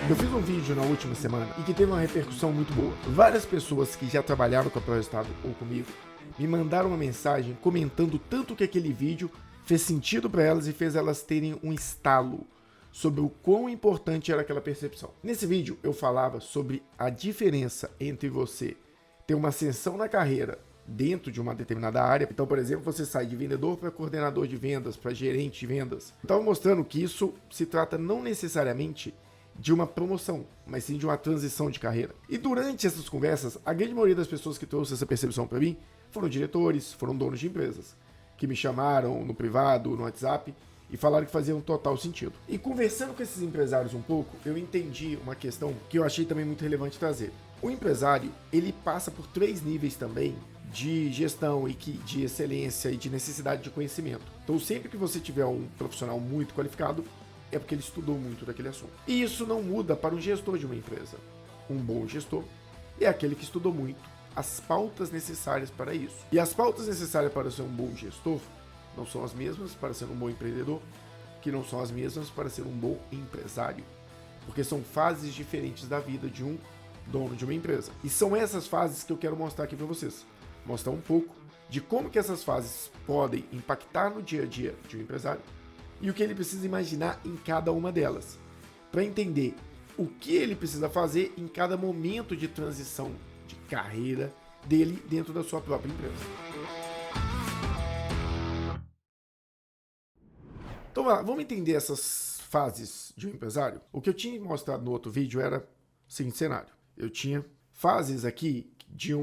Eu fiz um vídeo na última semana e que teve uma repercussão muito boa. Várias pessoas que já trabalharam com a ProRestado ou comigo me mandaram uma mensagem comentando tanto que aquele vídeo fez sentido para elas e fez elas terem um estalo sobre o quão importante era aquela percepção. Nesse vídeo eu falava sobre a diferença entre você ter uma ascensão na carreira dentro de uma determinada área. Então, por exemplo, você sai de vendedor para coordenador de vendas, para gerente de vendas. Eu estava mostrando que isso se trata não necessariamente de uma promoção, mas sim de uma transição de carreira. E durante essas conversas, a grande maioria das pessoas que trouxe essa percepção para mim foram diretores, foram donos de empresas, que me chamaram no privado, no WhatsApp, e falaram que fazia um total sentido. E conversando com esses empresários um pouco, eu entendi uma questão que eu achei também muito relevante trazer. O empresário, ele passa por 3 níveis também de gestão e de excelência e de necessidade de conhecimento. Então, sempre que você tiver um profissional muito qualificado, é porque ele estudou muito daquele assunto. E isso não muda para um gestor de uma empresa. Um bom gestor é aquele que estudou muito as pautas necessárias para isso. E as pautas necessárias para ser um bom gestor não são as mesmas para ser um bom empreendedor, que não são as mesmas para ser um bom empresário. Porque são fases diferentes da vida de um dono de uma empresa. E são essas fases que eu quero mostrar aqui para vocês. Mostrar um pouco de como que essas fases podem impactar no dia a dia de um empresário e o que ele precisa imaginar em cada uma delas, para entender o que ele precisa fazer em cada momento de transição de carreira dele dentro da sua própria empresa. Então vamos entender essas fases de um empresário? O que eu tinha mostrado no outro vídeo era o seguinte cenário. Eu tinha fases aqui de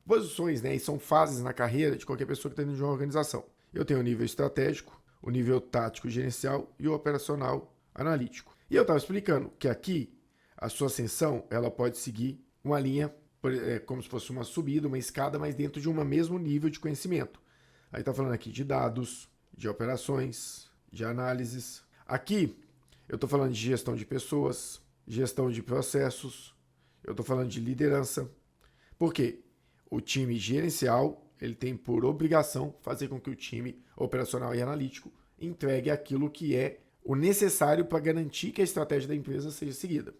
posições, né? E são fases na carreira de qualquer pessoa que está dentro de uma organização. Eu tenho o nível estratégico, o nível tático gerencial e o operacional analítico. E eu estava explicando que aqui a sua ascensão ela pode seguir uma linha como se fosse uma subida, uma escada, mas dentro de um mesmo nível de conhecimento. Aí está falando aqui de dados, de operações, de análises. Aqui eu estou falando de gestão de pessoas, gestão de processos, eu estou falando de liderança. Por quê? O time gerencial ele tem por obrigação fazer com que o time operacional e analítico entregue aquilo que é o necessário para garantir que a estratégia da empresa seja seguida.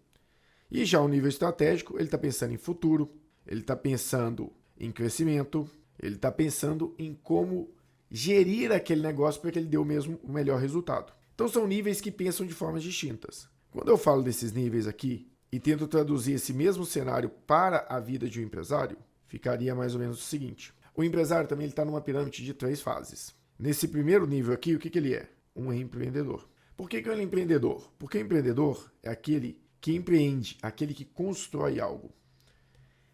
E já o nível estratégico, ele está pensando em futuro, ele está pensando em crescimento, ele está pensando em como gerir aquele negócio para que ele dê o melhor resultado. Então são níveis que pensam de formas distintas. Quando eu falo desses níveis aqui e tento traduzir esse mesmo cenário para a vida de um empresário, ficaria mais ou menos o seguinte. O empresário também está numa pirâmide de 3 fases. Nesse primeiro nível aqui, o que ele é? Um empreendedor. Por que ele é empreendedor? Porque o empreendedor é aquele que empreende, aquele que constrói algo.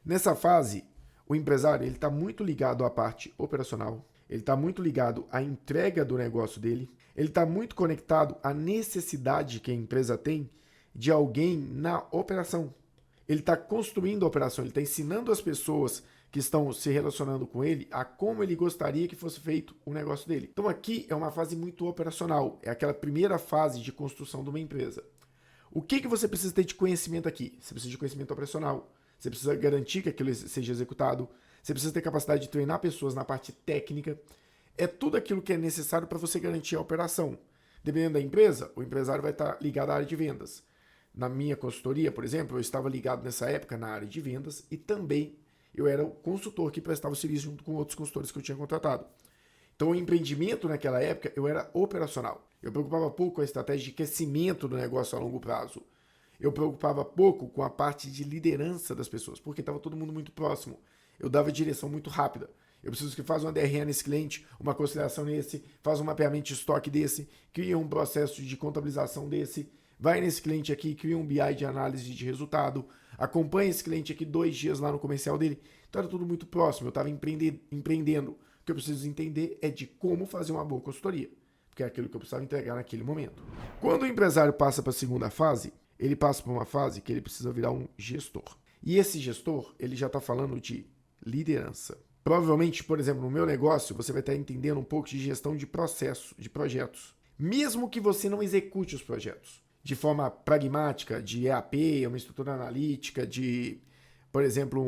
Nessa fase, o empresário está muito ligado à parte operacional, ele está muito ligado à entrega do negócio dele, ele está muito conectado à necessidade que a empresa tem de alguém na operação. Ele está construindo a operação, ele está ensinando as pessoas que estão se relacionando com ele a como ele gostaria que fosse feito o negócio dele. Então aqui é uma fase muito operacional, é aquela primeira fase de construção de uma empresa. O que você precisa ter de conhecimento aqui? Você precisa de conhecimento operacional, você precisa garantir que aquilo seja executado, você precisa ter capacidade de treinar pessoas na parte técnica, é tudo aquilo que é necessário para você garantir a operação. Dependendo da empresa, o empresário vai estar ligado à área de vendas. Na minha consultoria, por exemplo, eu estava ligado nessa época na área de vendas e também eu era o consultor que prestava o serviço junto com outros consultores que eu tinha contratado. Então, o empreendimento naquela época, eu era operacional. Eu preocupava pouco com a estratégia de crescimento do negócio a longo prazo. Eu preocupava pouco com a parte de liderança das pessoas, porque estava todo mundo muito próximo. Eu dava direção muito rápida. Eu preciso que faça uma DRE nesse cliente, uma consideração nesse, faz um mapeamento de estoque desse, cria um processo de contabilização desse, vai nesse cliente aqui, cria um BI de análise de resultado, acompanha esse cliente aqui 2 dias lá no comercial dele. Então era tudo muito próximo, eu estava empreendendo. O que eu preciso entender é de como fazer uma boa consultoria, porque é aquilo que eu precisava entregar naquele momento. Quando o empresário passa para a segunda fase, ele passa por uma fase que ele precisa virar um gestor. E esse gestor, ele já está falando de liderança. Provavelmente, por exemplo, no meu negócio, você vai estar entendendo um pouco de gestão de processo, de projetos. Mesmo que você não execute os projetos de forma pragmática, de EAP, uma estrutura analítica, de, por exemplo,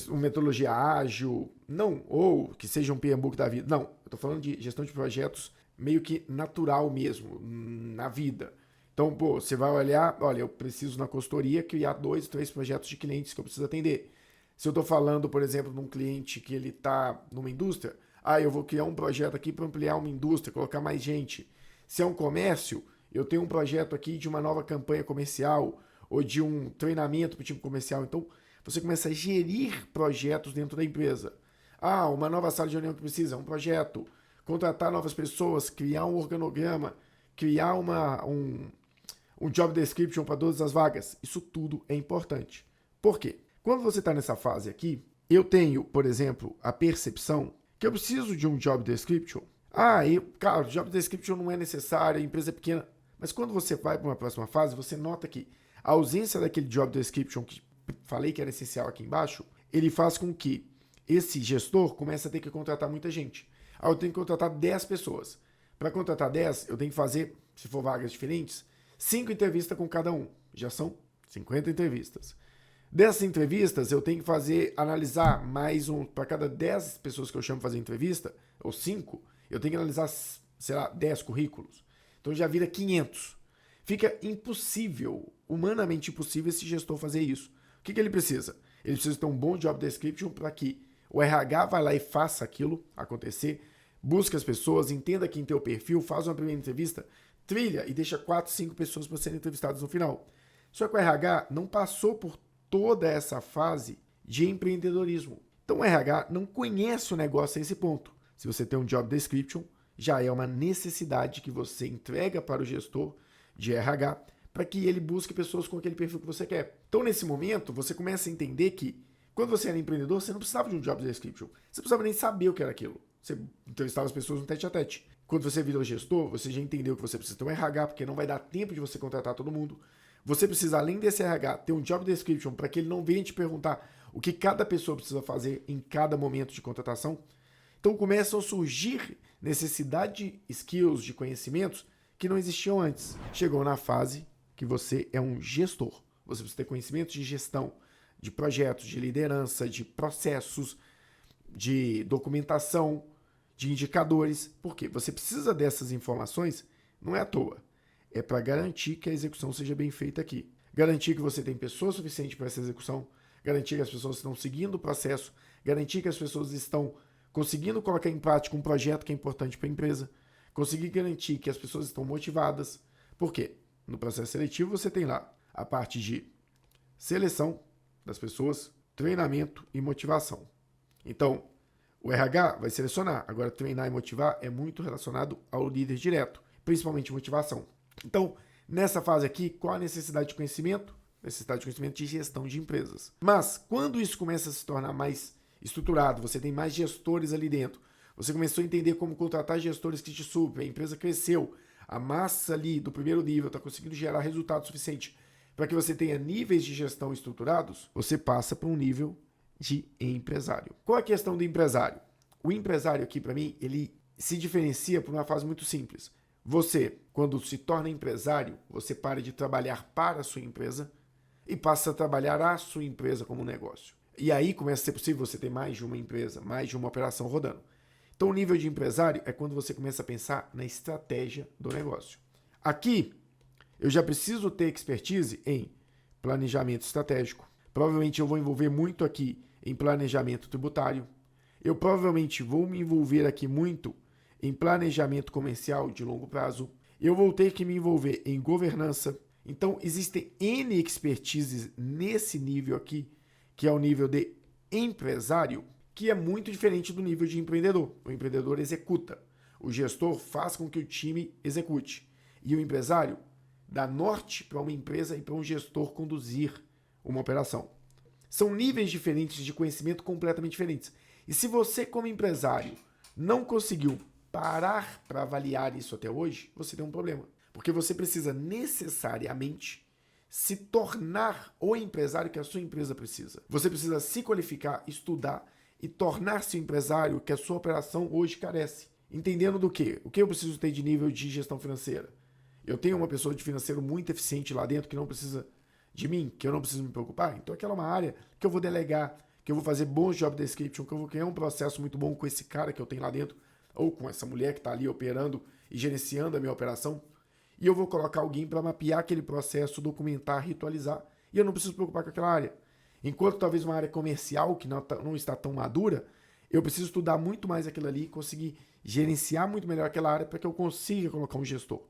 uma metodologia ágil, não, ou que seja um PMBOK da vida. Não, eu estou falando de gestão de projetos meio que natural mesmo, na vida. Então, pô, você vai olhar, olha, eu preciso na consultoria criar 2, 3 projetos de clientes que eu preciso atender. Se eu estou falando, por exemplo, de um cliente que ele está numa indústria, eu vou criar um projeto aqui para ampliar uma indústria, colocar mais gente. Se é um comércio, eu tenho um projeto aqui de uma nova campanha comercial ou de um treinamento para o time comercial. Então, você começa a gerir projetos dentro da empresa. Uma nova sala de reunião que precisa, é um projeto. Contratar novas pessoas, criar um organograma, criar um job description para todas as vagas. Isso tudo é importante. Por quê? Quando você está nessa fase aqui, eu tenho, por exemplo, a percepção que eu preciso de um job description. Cara, o job description não é necessário, a empresa é pequena. Mas quando você vai para uma próxima fase, você nota que a ausência daquele job description que falei que era essencial aqui embaixo, ele faz com que esse gestor comece a ter que contratar muita gente. Eu tenho que contratar 10 pessoas. Para contratar 10, eu tenho que fazer, se for vagas diferentes, 5 entrevistas com cada um. Já são 50 entrevistas. Dessas entrevistas, eu tenho que analisar mais para cada 10 pessoas que eu chamo para fazer entrevista, ou 5, eu tenho que analisar, 10 currículos. Então já vira 500. Fica impossível, humanamente impossível, esse gestor fazer isso. O que ele precisa? Ele precisa ter um bom job description para que o RH vai lá e faça aquilo acontecer, busca as pessoas, entenda quem tem o perfil, faz uma primeira entrevista, trilha e deixa 4, 5 pessoas para serem entrevistadas no final. Só que o RH não passou por toda essa fase de empreendedorismo. Então o RH não conhece o negócio a esse ponto. Se você tem um job description, já é uma necessidade que você entrega para o gestor de RH para que ele busque pessoas com aquele perfil que você quer. Então nesse momento, você começa a entender que quando você era empreendedor, você não precisava de um job description. Você não precisava nem saber o que era aquilo. Você entrevistava as pessoas no tete a tete. Quando você virou gestor, você já entendeu que você precisa ter um RH, porque não vai dar tempo de você contratar todo mundo. Você precisa, além desse RH, ter um job description para que ele não venha te perguntar o que cada pessoa precisa fazer em cada momento de contratação. Então começam a surgir necessidade de skills, de conhecimentos que não existiam antes. Chegou na fase que você é um gestor. Você precisa ter conhecimentos de gestão, de projetos, de liderança, de processos, de documentação, de indicadores. Por quê? Você precisa dessas informações, não é à toa. É para garantir que a execução seja bem feita aqui. Garantir que você tem pessoas suficientes para essa execução, garantir que as pessoas estão seguindo o processo, garantir que as pessoas estão conseguindo colocar em prática um projeto que é importante para a empresa, conseguir garantir que as pessoas estão motivadas. Por quê? No processo seletivo você tem lá a parte de seleção das pessoas, treinamento e motivação. Então, o RH vai selecionar. Agora, treinar e motivar é muito relacionado ao líder direto, principalmente motivação. Então, nessa fase aqui, qual a necessidade de conhecimento? Necessidade de conhecimento de gestão de empresas. Mas, quando isso começa a se tornar mais estruturado, você tem mais gestores ali dentro, você começou a entender como contratar gestores que te suprem, a empresa cresceu, a massa ali do primeiro nível está conseguindo gerar resultado suficiente para que você tenha níveis de gestão estruturados, você passa para um nível de empresário. Qual a questão do empresário? O empresário aqui, para mim, ele se diferencia por uma fase muito simples. Você, quando se torna empresário, você para de trabalhar para a sua empresa e passa a trabalhar a sua empresa como um negócio. E aí começa a ser possível você ter mais de uma empresa, mais de uma operação rodando. Então o nível de empresário é quando você começa a pensar na estratégia do negócio. Aqui, eu já preciso ter expertise em planejamento estratégico. Provavelmente eu vou envolver muito aqui em planejamento tributário. Eu provavelmente vou me envolver aqui muito em planejamento comercial de longo prazo. Eu vou ter que me envolver em governança. Então, existem N expertises nesse nível aqui, que é o nível de empresário, que é muito diferente do nível de empreendedor. O empreendedor executa. O gestor faz com que o time execute. E o empresário dá norte para uma empresa e para um gestor conduzir uma operação. São níveis diferentes de conhecimento completamente diferentes. E se você, como empresário, não conseguiu parar para avaliar isso até hoje, você tem um problema. Porque você precisa necessariamente se tornar o empresário que a sua empresa precisa. Você precisa se qualificar, estudar e tornar-se o empresário que a sua operação hoje carece. Entendendo do quê? O que eu preciso ter de nível de gestão financeira? Eu tenho uma pessoa de financeiro muito eficiente lá dentro que não precisa de mim, que eu não preciso me preocupar. Então aquela é uma área que eu vou delegar, que eu vou fazer bons job description, que eu vou criar um processo muito bom com esse cara que eu tenho lá dentro, ou com essa mulher que está ali operando e gerenciando a minha operação. e eu vou colocar alguém para mapear aquele processo, documentar, ritualizar, e eu não preciso me preocupar com aquela área. Enquanto talvez uma área comercial que não está tão madura, eu preciso estudar muito mais aquilo ali e conseguir gerenciar muito melhor aquela área para que eu consiga colocar um gestor.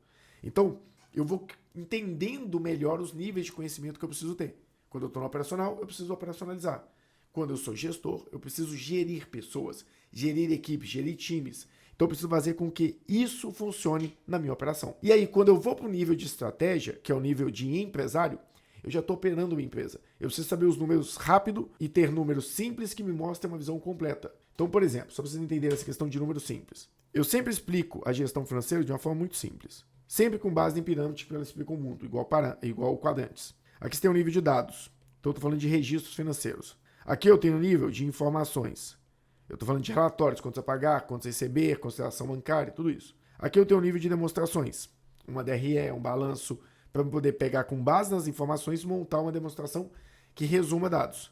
Então, eu vou entendendo melhor os níveis de conhecimento que eu preciso ter. Quando eu estou no operacional, eu preciso operacionalizar. Quando eu sou gestor, eu preciso gerir pessoas, gerir equipes, gerir times. Então eu preciso fazer com que isso funcione na minha operação. E aí, quando eu vou para o nível de estratégia, que é o nível de empresário, eu já estou operando uma empresa. Eu preciso saber os números rápido e ter números simples que me mostrem uma visão completa. Então, por exemplo, só para vocês entenderem essa questão de números simples. Eu sempre explico a gestão financeira de uma forma muito simples. Sempre com base em pirâmide, que ela explica o mundo, igual quadrantes. Aqui você tem o nível de dados. Então eu estou falando de registros financeiros. Aqui eu tenho o nível de informações. Eu estou falando de relatórios, quantos a pagar, quantos a receber, consideração bancária, tudo isso. Aqui eu tenho o nível de demonstrações. Uma DRE, um balanço, para poder pegar com base nas informações e montar uma demonstração que resuma dados.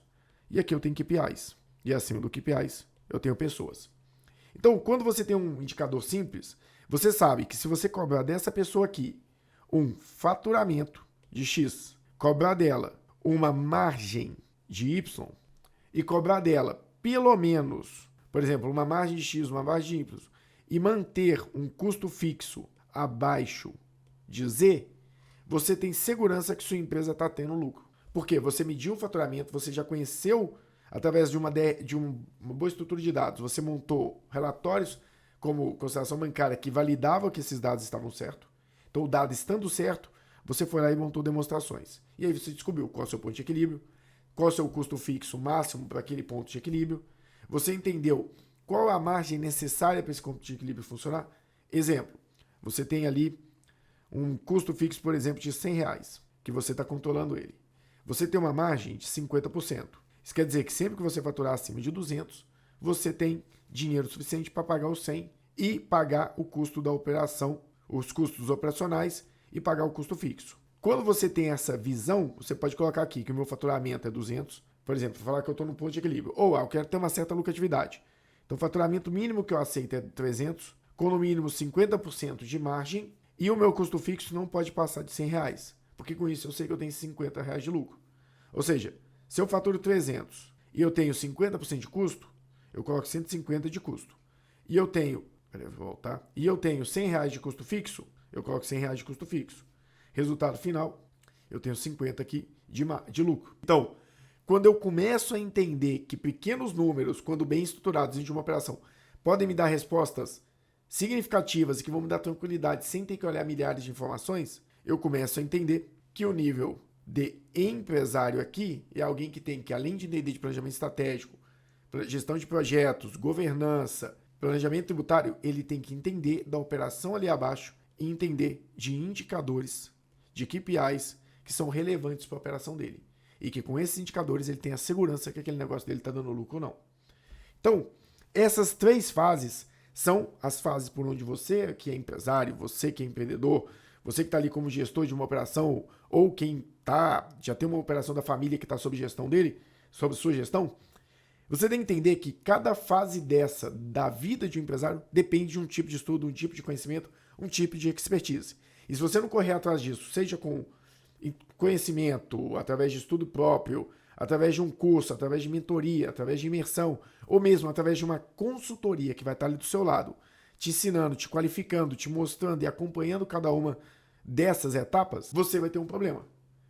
E aqui eu tenho KPIs. E acima do KPIs, eu tenho pessoas. Então, quando você tem um indicador simples, você sabe que se você cobrar dessa pessoa aqui um faturamento de X, cobrar dela uma margem de Y e cobrar dela pelo menos, por exemplo, uma margem de X, uma margem de Y, e manter um custo fixo abaixo de Z, você tem segurança que sua empresa está tendo lucro. Porque você mediu o faturamento, você já conheceu através de uma boa estrutura de dados, você montou relatórios como consideração bancária que validavam que esses dados estavam certos. Então, o dado estando certo, você foi lá e montou demonstrações. E aí você descobriu qual é o seu ponto de equilíbrio, qual é o seu custo fixo máximo para aquele ponto de equilíbrio. Você entendeu qual é a margem necessária para esse ponto de equilíbrio funcionar. Exemplo, você tem ali um custo fixo, por exemplo, de R$100, que você está controlando ele. Você tem uma margem de 50%. Isso quer dizer que sempre que você faturar acima de 200, você tem dinheiro suficiente para pagar os 100 e pagar o custo da operação, os custos operacionais e pagar o custo fixo. Quando você tem essa visão, você pode colocar aqui que o meu faturamento é 200, por exemplo, falar que eu estou no ponto de equilíbrio. Ou eu quero ter uma certa lucratividade. Então o faturamento mínimo que eu aceito é 300, com no mínimo 50% de margem, e o meu custo fixo não pode passar de R$100, porque com isso eu sei que eu tenho R$50 de lucro. Ou seja, se eu faturo 300 e eu tenho 50% de custo, eu coloco 150 de custo. E eu tenho, E eu tenho R$100 de custo fixo, eu coloco R$100 de custo fixo. Resultado final, eu tenho 50 aqui de lucro. Então, quando eu começo a entender que pequenos números, quando bem estruturados dentro de uma operação, podem me dar respostas significativas e que vão me dar tranquilidade sem ter que olhar milhares de informações, eu começo a entender que o nível de empresário aqui é alguém que tem que, além de entender de planejamento estratégico, gestão de projetos, governança, planejamento tributário, ele tem que entender da operação ali abaixo e entender de indicadores, de KPIs que são relevantes para a operação dele. E que com esses indicadores ele tem a segurança que aquele negócio dele está dando lucro ou não. Então, essas 3 fases são as fases por onde você que é empresário, você que é empreendedor, você que está ali como gestor de uma operação, ou quem já tem uma operação da família que está sob gestão dele, sob sua gestão, você tem que entender que cada fase dessa da vida de um empresário depende de um tipo de estudo, um tipo de conhecimento, um tipo de expertise. E se você não correr atrás disso, seja com conhecimento, através de estudo próprio, através de um curso, através de mentoria, através de imersão, ou mesmo através de uma consultoria que vai estar ali do seu lado, te ensinando, te qualificando, te mostrando e acompanhando cada uma dessas etapas, você vai ter um problema.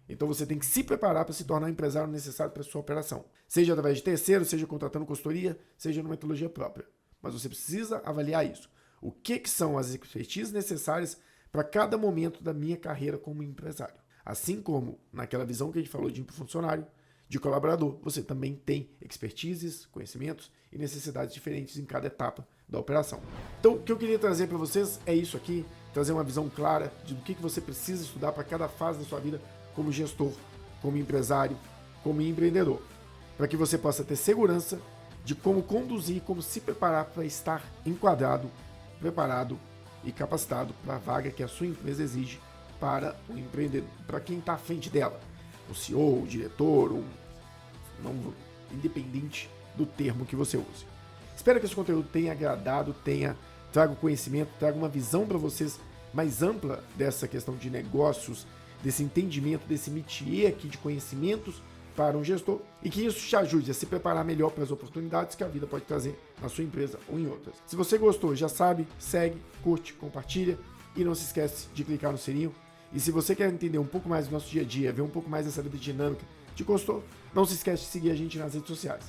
Então você tem que se preparar para se tornar o empresário necessário para a sua operação. Seja através de terceiro, seja contratando consultoria, seja numa metodologia própria. Mas você precisa avaliar isso. O que são as expertises necessárias para cada momento da minha carreira como empresário. Assim como naquela visão que a gente falou de funcionário, de colaborador, você também tem expertises, conhecimentos e necessidades diferentes em cada etapa da operação. Então, o que eu queria trazer para vocês é isso aqui, trazer uma visão clara de do que você precisa estudar para cada fase da sua vida como gestor, como empresário, como empreendedor, para que você possa ter segurança de como conduzir, como se preparar para estar enquadrado, preparado e capacitado para a vaga que a sua empresa exige para o empreendedor, para quem está à frente dela, o CEO, o diretor, independente do termo que você use. Espero que esse conteúdo tenha agradado, traga conhecimento, traga uma visão para vocês mais ampla dessa questão de negócios, desse entendimento, desse métier aqui de conhecimentos para um gestor, e que isso te ajude a se preparar melhor para as oportunidades que a vida pode trazer na sua empresa ou em outras. Se você gostou, já sabe, segue, curte, compartilha e não se esquece de clicar no sininho. E se você quer entender um pouco mais do nosso dia a dia, ver um pouco mais dessa vida dinâmica de consultor, não se esquece de seguir a gente nas redes sociais.